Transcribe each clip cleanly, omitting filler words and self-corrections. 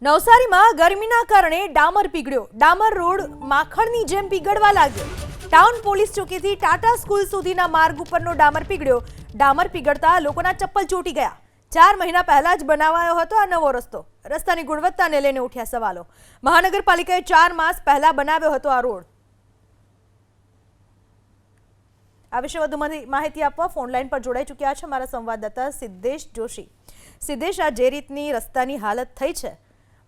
નવસારીમાં ગરમીના કારણે ડામર પીગળ્યો. ડામર રોડ માખણની જેમ પીગળવા લાગ્યો. ટાઉન પોલીસ ચોકીથી ટાટા સ્કૂલ સુધીના માર્ગ ઉપરનો ડામર પીગળ્યો. ડામર પીગળતા લોકોના ચપ્પલ ચોંટી ગયા. 4 મહિના પહેલા જ બનાવાયો હતો આ નવો રસ્તો. રસ્તાની ગુણવત્તાને લઈને ઉઠ્યા સવાલો. મહાનગરપાલિકાએ 4 માસ પહેલા બનાવ્યો હતો આ રોડ. આ વિશે વધુ માહિતી આપવા ફોન લાઈન પર જોડાઈ ચૂક્યા છે મારા સંવાદદાતા સિદ્ધેશ જોશી. સિદ્ધેશ, આ જે રીતની રસ્તાની હાલત થઈ છે,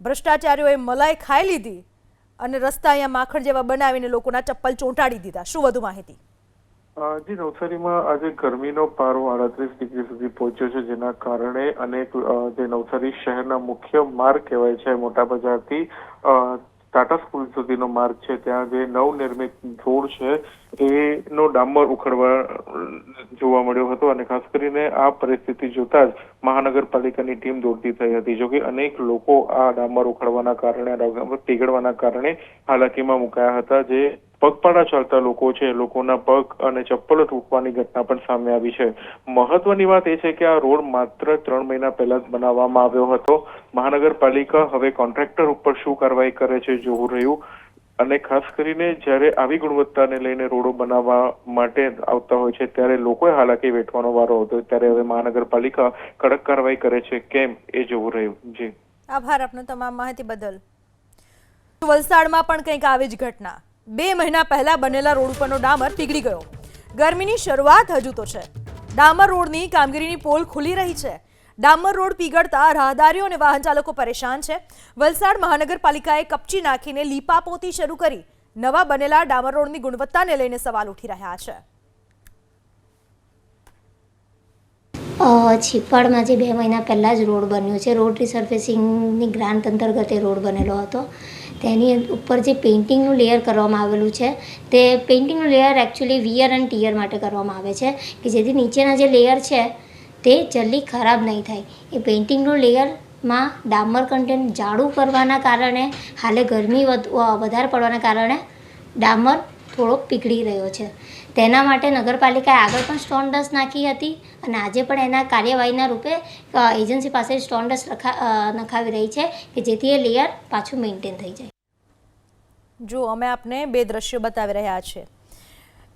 ભ્રષ્ટાચારીઓએ મલાઈ ખાઈ લીધી અને રસ્તા અહીંયા માખણ જેવા બનાવીને લોકોના ચપ્પલ ચોંટાડી દીધા. શું વધુ માહિતી? જી, નવસારીમાં આજે ગરમીનો પારો 38 ડિગ્રી સુધી પહોંચ્યો છે, જેના કારણે અનેક જે નવસારી શહેરના મુખ્ય માર્ગ કહેવાય છે, મોટા બજારથી ટાટા સ્કૂલ સુધીનો માર્ગ છે, ત્યાં જે નવનિર્મિત રોડ છે એનો ડામર ઉખડવા જોવા મળ્યો હતો. અને ખાસ કરીને આ પરિસ્થિતિ જોતા જ મહાનગરપાલિકાની ટીમ દોડતી થઈ હતી. જોકે અનેક લોકો આ ડામર ઉખડવાના કારણે, ડામર પીગળવાના કારણે હાલાકીમાં મુકાયા હતા. જે પગપાળા ચાલતા લોકો છે, લોકોના પગ અને ચપ્પલો તૂટવાની ઘટના પણ સામે આવી છે. મહત્વની વાત એ છે કે આ રોડ માત્ર 3 મહિના પહેલા જ બનાવવામાં આવ્યો હતો. મહાનગરપાલિકા હવે કોન્ટ્રાક્ટર ઉપર શું કાર્યવાહી કરે છે જોવું રહ્યું. અને ખાસ કરીને જ્યારે આવી ગુણવત્તાને લઈને રોડો બનાવવા માટે આવતા હોય છે ત્યારે લોકોએ હાલાકી વેઠવાનો વારો હતો. ત્યારે હવે મહાનગરપાલિકા કડક કાર્યવાહી કરે છે કેમ એ જોવું રહ્યું. જી, આભાર આપનો તમામ માહિતી બદલ. વલસાડમાં પણ કંઈક આવી જ ઘટના. 2 મહિના પહેલા બનેલા રોડ ઉપરનો ડામર પીગળી ગયો. ગરમીની શરૂઆત હજુ તો છે. ડામર રોડની કામગીરીની પોલ ખુલી રહી છે. ડામર રોડ પીગળતા રાહદારીઓ અને વાહન ચાલકો પરેશાન છે. વલસાડ મહાનગરપાલિકાએ કપચી નાખીને લીપાપોતી શરૂ કરી. નવા બનેલા ડામર રોડની ગુણવત્તાને લઈને સવાલ ઉઠી રહ્યા છે. છીપાડમાં જે 2 મહિના પહેલાં જ રોડ બન્યો છે, રોડ રિસર્ફેસિંગની ગ્રાન્ટ અંતર્ગત એ રોડ બનેલો હતો. તેની ઉપર જે પેઇન્ટિંગનું લેયર કરવામાં આવેલું છે, તે પેઇન્ટિંગનું layer actually wear and tear માટે કરવામાં આવે છે કે જેથી નીચેના જે લેયર છે તે જલ્દી ખરાબ નહીં થાય. એ પેઇન્ટિંગનું લેયરમાં ડામર કન્ટેન્ટ જાડું કરવાના કારણે, હાલે ગરમી વધારે પડવાના કારણે ડામર થોડોક પીગળી રહ્યો છે. તેના માટે નગરપાલિકાએ આગળ પણ સ્ટોન ડસ્ટ નાખી હતી અને આજે પણ એના કાર્યવાહીના રૂપે એજન્સી પાસે સ્ટોન ડસ્ટ નખાવી રહી છે કે જેથી એ લેયર પાછું મેન્ટેન થઈ જાય. જો અમે આપને 2 દ્રશ્યો બતાવી રહ્યા છે.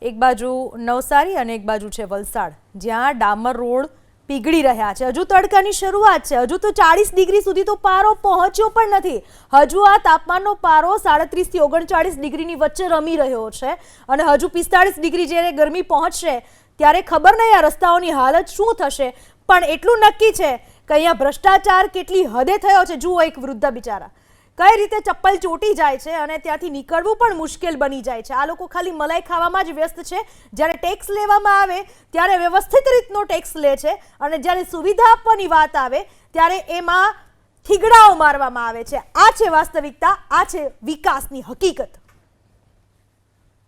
એક બાજુ નવસારી અને એક બાજુ છે વલસાડ, જ્યાં ડામર રોડ પીગળી રહ્યા છે. હજુ તડકાની શરૂઆત છે. હજુ તો 40 ડિગ્રી સુધી તો પારો પહોંચ્યો પણ નથી. હજુ આ તાપમાનનો પારો 37 થી 39 ડિગ્રીની વચ્ચે રમી રહ્યો છે અને હજુ 45 ડિગ્રી જ્યારે ગરમી પહોંચશે ત્યારે ખબર નહીં આ રસ્તાઓની હાલત શું થશે. પણ એટલું નક્કી છે કે અહીંયા ભ્રષ્ટાચાર કેટલી હદે થયો છે. જુઓ, એક વૃદ્ધા બિચારા કઈ રીતે ચપ્પલ ચોટી જાય છે અને ત્યાંથી નીકળવું પણ મુશ્કેલ બની જાય છે. આ લોકો ખાલી મલાઈ ખાવામાં જ વ્યસ્ત છે. જ્યારે ટેક્સ લેવામાં આવે ત્યારે વ્યવસ્થિત રીતનો ટેક્સ લે છે અને જ્યારે સુવિધા આપવાની વાત આવે ત્યારે એમાં થીગડાઓ મારવામાં આવે છે. આ છે વાસ્તવિકતા, આ છે વિકાસની હકીકત.